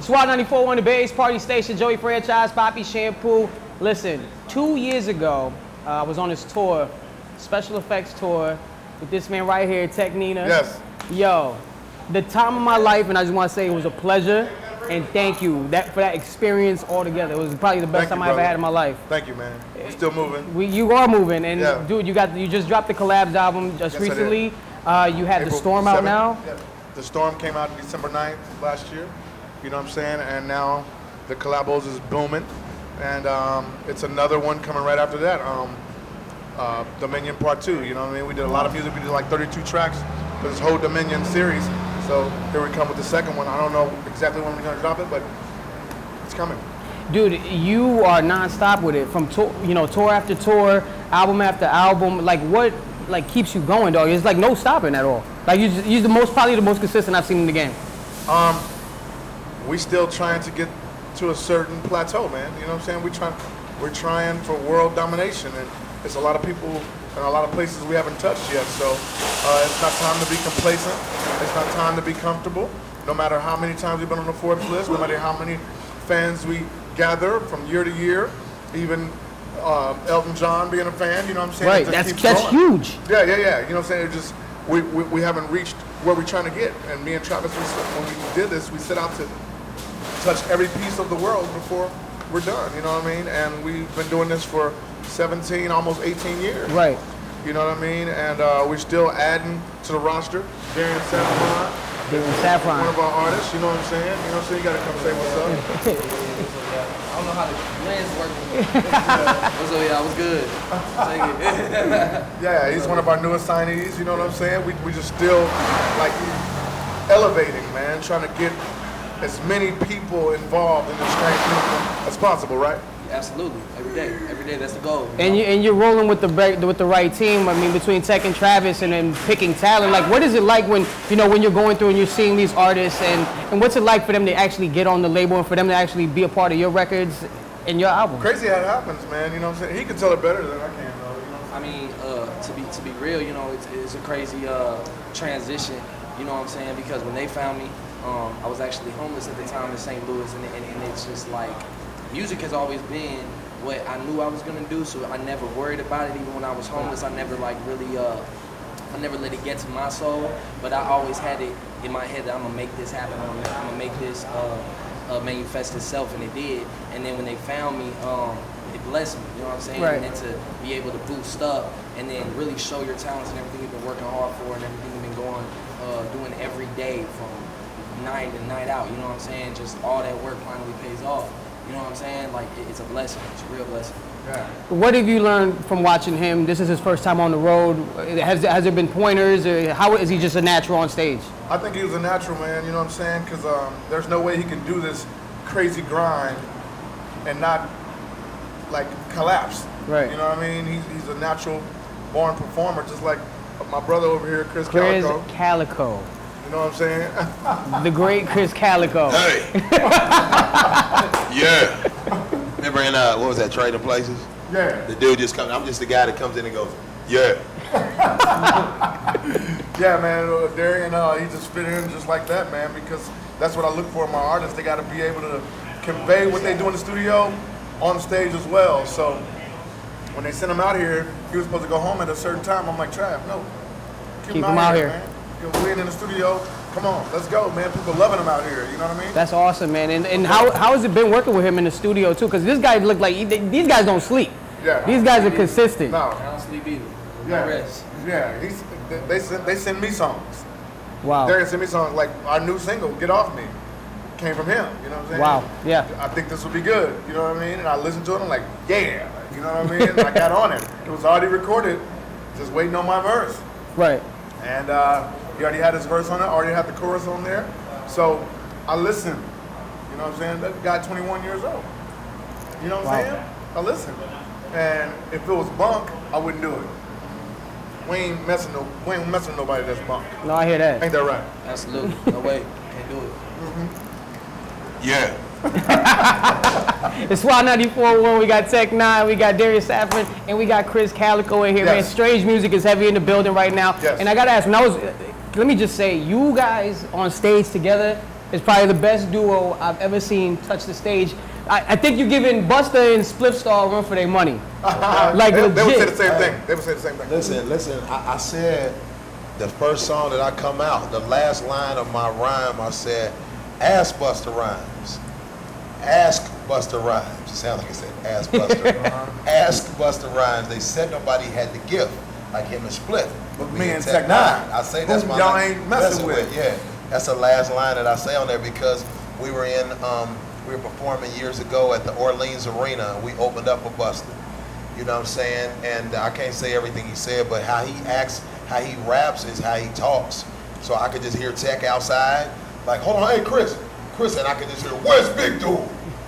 SWAT 94 on the Bay's Party Station, Joey Franchize, Poppy Shampoo. Listen, 2 years ago, I was on this tour, special effects tour, with this man right here, N9ne. Yes. Yo, the time of my life, and I just want to say it was a pleasure, and thank you for that experience altogether. It was probably the best time I ever had in my life. Thank you, man. We're still moving. You are moving, and dude, you just dropped the Collabs album just recently. You had April The Storm 7th. out now. Yeah. The Storm came out December 9th last year. You know what I'm saying? And now the collabos is booming, and it's another one coming right after that. Dominion Part 2. You know what I mean? We did a lot of music. We did like 32 tracks for this whole Dominion series. So here we come with the second one. I don't know exactly when we're gonna drop it, but it's coming. Dude, you are non-stop with it, from tour, tour after tour, album after album. Like, what keeps you going, dog? It's like no stopping at all. Like, you're probably the most consistent I've seen in the game. We still trying to get to a certain plateau, man. You know what I'm saying? We're trying for world domination, and it's a lot of people and a lot of places we haven't touched yet. So it's not time to be complacent. It's not time to be comfortable. No matter how many times we've been on the Forbes list, no matter how many fans we gather from year to year, even Elton John being a fan, you know what I'm saying? Right, that's huge. Yeah. You know what I'm saying? It just we haven't reached where we're trying to get. And me and Travis, when we did this, we set out to touch every piece of the world before we're done. You know what I mean? And we've been doing this for 17, almost 18 years. Right. You know what I mean? And we're still adding to the roster. Darren Saffron. One of our artists, you know what I'm saying? You know what I'm saying? You gotta come say what's up. I don't know how the lens work. What's up, y'all? What's good? Take it. Yeah, he's one of our newest signees, you know what I'm saying? We just still like elevating, man, trying to get as many people involved in this transition as possible, right? Absolutely. Every day, that's the goal. And you're rolling with the right team. I mean, between Tech and Travis, and then picking talent. Like, what is it like when you're going through and you're seeing these artists, and what's it like for them to actually get on the label and for them to actually be a part of your records and your album? Crazy how it happens, man. You know what I'm saying? He can tell it better than I can, though. You know? I mean, to be real, it's a crazy transition. You know what I'm saying? Because when they found me, I was actually homeless at the time in St. Louis, and it's just like, music has always been what I knew I was gonna do, so I never worried about it. Even when I was homeless, I never really, I never let it get to my soul. But I always had it in my head that I'm gonna make this happen. I'm gonna make this manifest itself, and it did. And then when they found me, it blessed me. You know what I'm saying? Right. And then to be able to boost up and then really show your talents and everything you've been working hard for, and everything you've been doing every day from night to night out. You know what I'm saying? Just all that work finally pays off. You know what I'm saying? Like, it's a blessing. It's a real blessing. Yeah. What have you learned from watching him? This is his first time on the road. Has there been pointers, or how is he just a natural on stage? I think he was a natural, man. You know what I'm saying? Because there's no way he can do this crazy grind and not, like, collapse. Right. You know what I mean? He's a natural born performer, just like my brother over here, Chris Calico. You know what I'm saying? The great Chris Calico. Hey. Yeah. Remember in, what was that, Trading Places? Yeah. The dude just comes, I'm just the guy that comes in and goes, yeah. Yeah, man, Darian, he just fit in just like that, man, because that's what I look for in my artists. They got to be able to convey what they do in the studio on stage as well. So when they sent him out here, he was supposed to go home at a certain time. I'm like, Trav, no. Keep him out here. Man. We ain't in the studio. Come on, let's go, man. People loving him out here. You know what I mean? That's awesome, man. And how has it been working with him in the studio too? Because this guy look like these guys don't sleep. Yeah. These guys are consistent. No. I don't sleep either. Yeah. No rest. Yeah. They send me songs. Wow. They send me songs like our new single, "Get Off Me," came from him. You know what I'm saying? Wow. Yeah. I think this will be good. You know what I mean? And I listened to it. I'm like, yeah. You know what I mean? And I got on it. It was already recorded, just waiting on my verse. Right. And he already had his verse on it, already had the chorus on there. So I listened. You know what I'm saying? That guy 21 years old. You know what I'm saying? I listened. And if it was bunk, I wouldn't do it. We ain't messing with nobody that's bunk. No, I hear that. Ain't that right? Absolutely. No way. Can't do it. Yeah. It's SWAT 94.1. We got N9ne, we got Darius Saffron, and we got Chris Calico in here. Yes. Man, Strange Music is heavy in the building right now. Yes. And I gotta ask, let me just say, you guys on stage together, is probably the best duo I've ever seen touch the stage. I think you're giving Busta and Spliff Star a run for their money. Like they legit. would say the same thing. They would say the same thing. Listen. I said the first song that I come out, the last line of my rhyme, I said, "Ask Busta Rhymes, ask Busta Rhymes." It sounds like I said, "Ask Busta." Ask Busta Rhymes. They said nobody had the gift like him and Spliff. But me and Tech Tech Nine. Nine. I say that's Who my y'all ain't messing with. Yeah, that's the last line that I say on there because we were in. We were performing years ago at the Orleans Arena. We opened up for Busta. You know what I'm saying? And I can't say everything he said, but how he acts, how he raps is how he talks. So I could just hear Tech outside, like, hold on, hey, Chris, and I could just hear, where's Big Dude?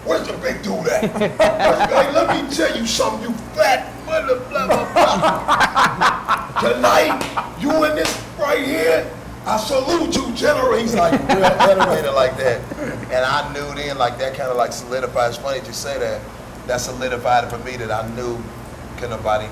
Where's the big dude at? Hey, let me tell you something, you fat mother, blah, blah, blah. Tonight, you in this right here, I salute you, General. He's like real animated like that. And I knew then, like that kind of like solidified. It's funny you say that. That solidified it for me that I knew could nobody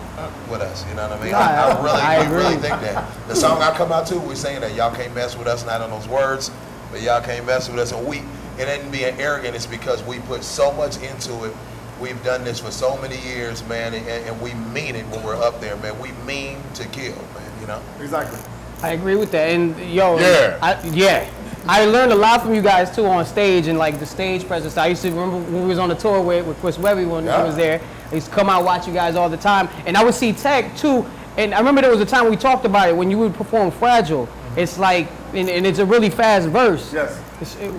with us. You know what I mean? I really think that. The song I come out to, we're saying that y'all can't mess with us, not on those words, but y'all can't mess with us. And it ain't being arrogant, it's because we put so much into it. We've done this for so many years, man, and we mean it when we're up there, man. We mean to kill, man, you know? Exactly. I agree with that. And yo, Yeah. I learned a lot from you guys too on stage and like the stage presence. I used to remember when we was on the tour with Chris Webby when he was there. I used to come out watch you guys all the time. And I would see Tech too. And I remember there was a time we talked about it when you would perform Fragile. It's like, and it's a really fast verse. Yes.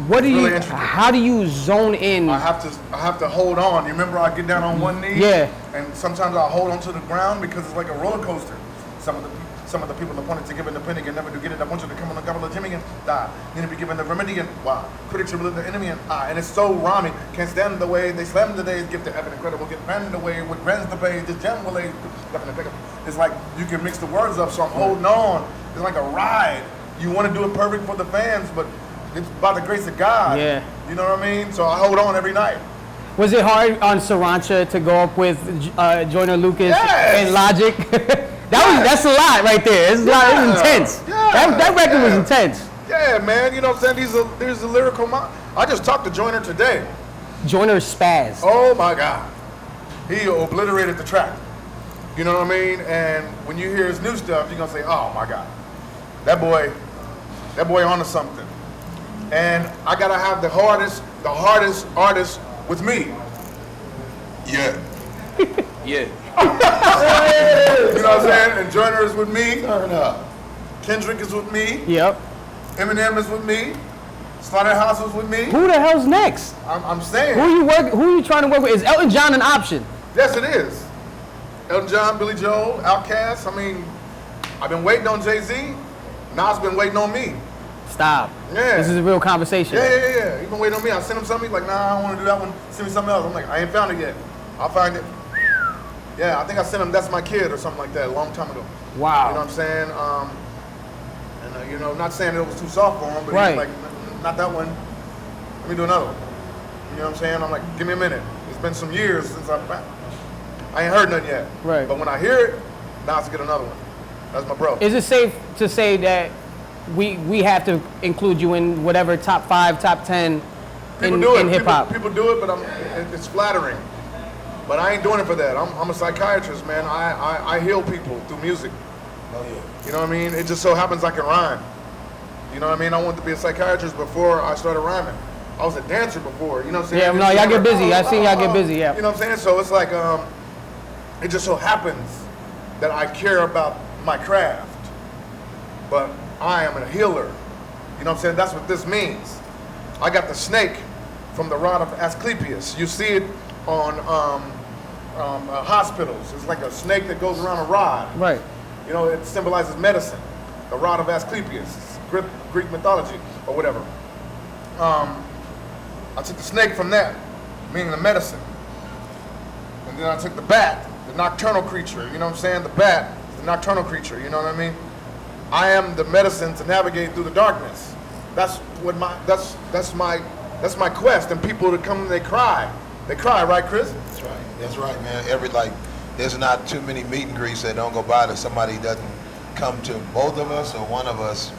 What do Really you, interesting. how do you zone in? I have to hold on. You remember I get down on one knee? Yeah. And sometimes I hold onto the ground because it's like a roller coaster. Some of the people appointed to give an opinion and never do get it. I want you to come on the governor of Jimmy and die. Need to be given the remedy and wow. Critics are really the enemy and I. And it's so rhyming. Can't stand the way they slam the days, give to heaven incredible, get banned away with rends the bay, just jam will It's like you can mix the words up, so I'm holding on. It's like a ride. You want to do it perfect for the fans, but it's by the grace of God. Yeah. You know what I mean? So I hold on every night. Was it hard on Sriracha to go up with Joyner Lucas Yes. and Logic? That's a lot right there. It's a lot. It's intense. Yeah. That record was intense. Yeah, man. You know what I'm saying? There's a lyrical mind. I just talked to Joyner today. Joyner spazzed. Oh my God. He obliterated the track. You know what I mean? And when you hear his new stuff, you're gonna say, oh my God. That boy onto something. And I gotta have the hardest artist with me. Yeah. Yeah. You know what I'm saying? And Joyner is with me. Turn up. Kendrick is with me. Yep. Eminem is with me. Slaughterhouse is with me. Who the hell's next? I'm saying. Who are you trying to work with? Is Elton John an option? Yes, it is. Elton John, Billy Joel, Outkast. I mean, I've been waiting on Jay-Z. Nas been waiting on me. Stop. Yeah. This is a real conversation. Yeah. He been waiting on me. I sent him something. He's like, nah, I don't want to do that one. Send me something else. I'm like, I ain't found it yet. I'll find it. Yeah, I think I sent him That's My Kid or something like that a long time ago. Wow. You know what I'm saying? And you know, not saying it was too soft for him, but Right. he's like, not that one. Let me do another one. You know what I'm saying? I'm like, give me a minute. It's been some years since I ain't heard nothing yet. Right. But when I hear it, now I get another one. That's my bro. Is it safe to say that we have to include you in whatever top 5, top 10 in hip hop? People do it, but it's flattering. But I ain't doing it for that. I'm a psychiatrist, man. I heal people through music. Oh yeah. You know what I mean? It just so happens I can rhyme. You know what I mean? I wanted to be a psychiatrist before I started rhyming. I was a dancer before, you know what I'm saying? Yeah, no, y'all get busy. I seen y'all get busy, yeah. You know what I'm saying? So it's like, it just so happens that I care about my craft. But I am a healer. You know what I'm saying? That's what this means. I got the snake from the rod of Asclepius. You see it on hospitals. It's like a snake that goes around a rod. Right. You know, it symbolizes medicine. The rod of Asclepius, Greek mythology or whatever. I took the snake from that, meaning the medicine. And then I took the bat, the nocturnal creature. You know what I'm saying? The bat is the nocturnal creature. You know what I mean? I am the medicine to navigate through the darkness. That's my quest. And people that come and they cry, right, Chris? That's right, man. There's not too many meet and greets that don't go by that somebody doesn't come to both of us or one of us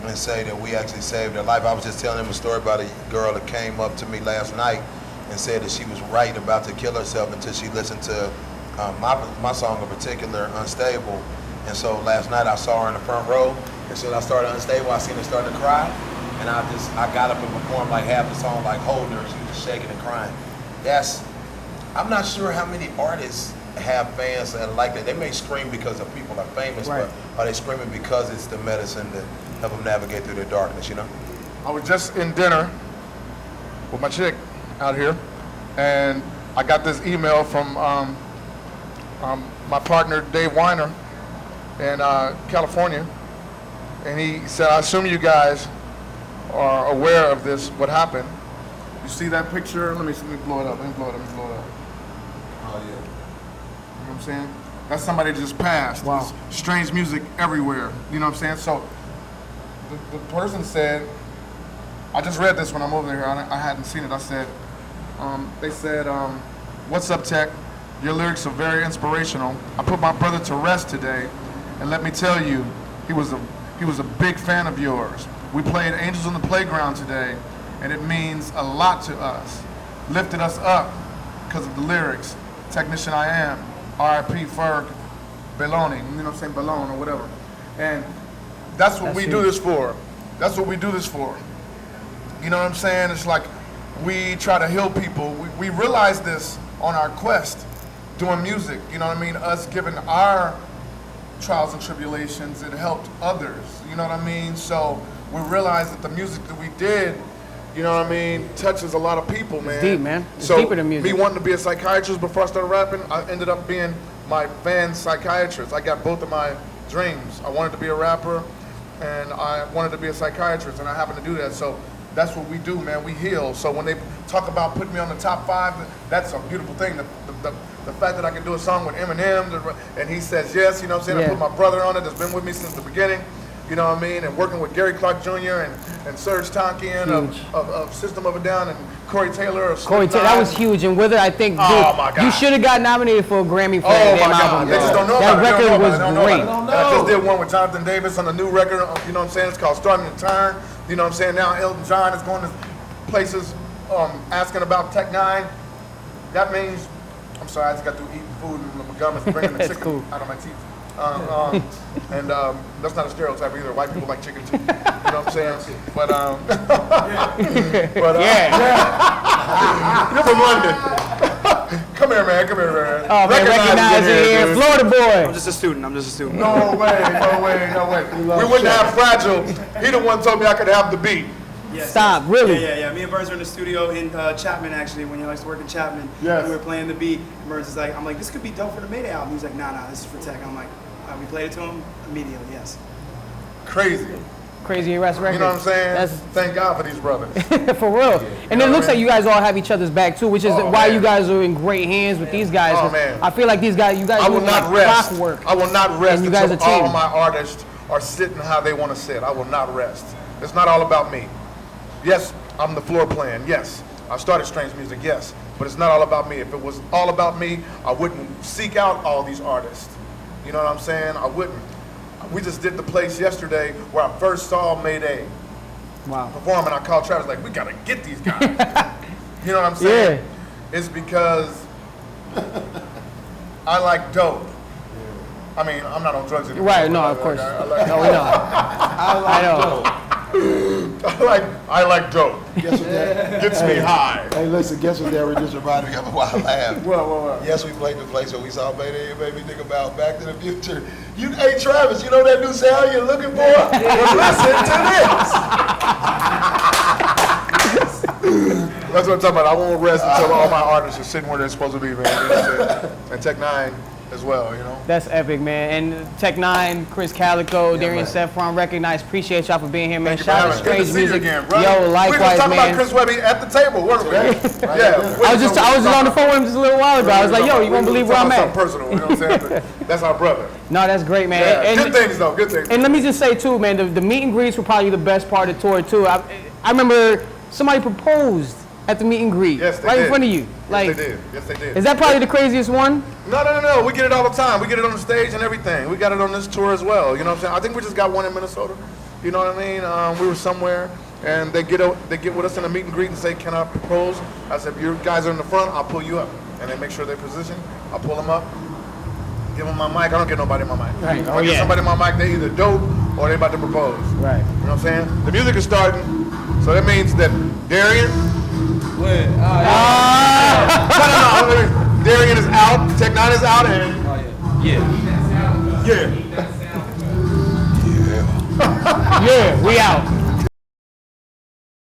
and say that we actually saved their life. I was just telling them a story about a girl that came up to me last night and said that she was right about to kill herself until she listened to my song in particular, Unstable. And so last night I saw her in the front row. As soon as I started Unstable, I seen her starting to cry. And I got up and performed like half the song, like holding her. She was just shaking and crying. I'm not sure how many artists have fans that are like that. They may scream because the people are famous, Right. but are they screaming because it's the medicine to help them navigate through their darkness, you know? I was just in dinner with my chick out here, and I got this email from my partner Dave Weiner in California, and he said, I assume you guys are aware of this, what happened. You see that picture? Let me blow it up. Let me blow it up. Oh, yeah. You know what I'm saying? That's somebody that just passed. Wow. There's strange music everywhere. You know what I'm saying? So the person said, I just read this when I'm over there. I hadn't seen it. I said, they said, what's up, Tech? Your lyrics are very inspirational. I put my brother to rest today, and let me tell you, he was a big fan of yours. We played Angels on the Playground today, and it means a lot to us. Lifted us up because of the lyrics. Technician I am, R.I.P. Ferg, Beloni, you know what I'm saying, Belone or whatever. And that's what we do this for. That's what we do this for. You know what I'm saying? It's like we try to heal people. We realize this on our quest doing music. You know what I mean? Us giving our trials and tribulations, it helped others. You know what I mean? So we realized that the music that we did, you know what I mean, touches a lot of people, man. It's deep, man. It's so deeper than music. Me wanting to be a psychiatrist before I started rapping, I ended up being my fan psychiatrist. I got both of my dreams. I wanted to be a rapper, and I wanted to be a psychiatrist, and I happened to do that. So that's what we do, man. We heal. So when they talk about putting me on the top 5, that's a beautiful thing. The fact that I can do a song with Eminem, and he says yes, you know what I'm saying? Yeah. I put my brother on it that's been with me since the beginning, you know what I mean? And working with Gary Clark Jr. and Serge Tankian of System of a Down and Corey Taylor of Corey Taylor, that was huge. And with it, I think, dude, Oh, my God. you should have got nominated for a Grammy for Oh that my damn God, album. they just bro. don't know That about it. They record don't know was about it. They don't know great. about it. I just did one with Jonathan Davis on the new record, you know what I'm saying? It's called Starting to Turn. You know what I'm saying? Now Elton John is going to places asking about Tech N9ne. That means, I'm sorry, I just got through eating food and my gum is bringing the That's chicken cool. out of my teeth. And that's not a stereotype either. White people like chicken too. You know what I'm saying? But you're from London. Come here, man. Come here, man. Oh, man, recognize it here. dude. Florida boy. I'm just a student. No way. We wouldn't have Fragile. He the one told me I could have the beat. Yes, Stop, yes. really? Yeah. Me and Burns were in the studio in Chapman, actually, when he likes to work in Chapman. Yes. We were playing the beat. Burns is like, I'm like, this could be dope for the Mayday album. He's like, nah, this is for Tech. I'm like, we played it to him immediately, yes. Crazy. Crazy Arrest Records. You know what I'm saying? That's Thank God for these brothers. for real. And it looks like you guys all have each other's back too, which is Oh, why man. you guys are in great hands with these guys. Oh, 'cause man. I feel like you guys I will do not like rest. clockwork. I will not rest And you guys until are all team. of my artists are sitting how they want to sit. I will not rest. It's not all about me. Yes, I'm the floor plan. Yes, I started Strange Music. Yes, but it's not all about me. If it was all about me, I wouldn't seek out all these artists. You know what I'm saying? I wouldn't. We just did the place yesterday where I first saw Mayday Wow. perform, and I called Travis like, we gotta get these guys. You know what I'm saying? It's because I like dope. I mean, I'm not on drugs anymore. Right, no, but of course. I like, No, we know. I know. I like dope. Guess what that? Gets me high. Hey, listen, guess what that just reminded me of a wild laugh. What? Yes, we played the place where we saw Mayday. It made me think about Back to the Future. Hey, Travis, you know that new sound you're looking for? Well, listen to this. That's what I'm talking about. I won't rest until all my artists are sitting where they're supposed to be, man. You know what I'm saying? And Tech N9ne as well, you know? That's epic, man. And Tech N9ne, Chris Calico, Darian man. Saffron, recognize. Appreciate y'all for being here, man. Thank you Shout for out to having us. Good to Strange see you Music. again, brother. Yo, We were likewise, just talking man. about Chris Webby at the table, weren't we? Yeah. I was just on the phone with him just a little while ago. I was like, yo, you won't believe where I'm at. Something personal, you know what I'm saying? But that's our brother. No, that's great, man. Yeah. And, Good things, though. Good things. and let me just say, too, man, the meet and greets were probably the best part of the tour, too. I remember somebody proposed at the meet and greet Yes, they right did. in front of you. Like, Yes, they did. Yes, they did. is that probably the craziest one? No. We get it all the time. We get it on the stage and everything. We got it on this tour as well. You know what I'm saying? I think we just got one in Minnesota. You know what I mean? We were somewhere, and they get with us in a meet and greet and say, "Can I propose?" I said, "If you guys are in the front, I'll pull you up." And they make sure they're positioned. I'll pull them up, give them my mic. I don't get nobody my mic. Right. If Oh, I get yeah. somebody my mic, they either dope or they about to propose. Right. You know what I'm saying? The music is starting, so that means that Darian. No. Darian is out. N9ne is out, and Yeah. yeah. Yeah, we out.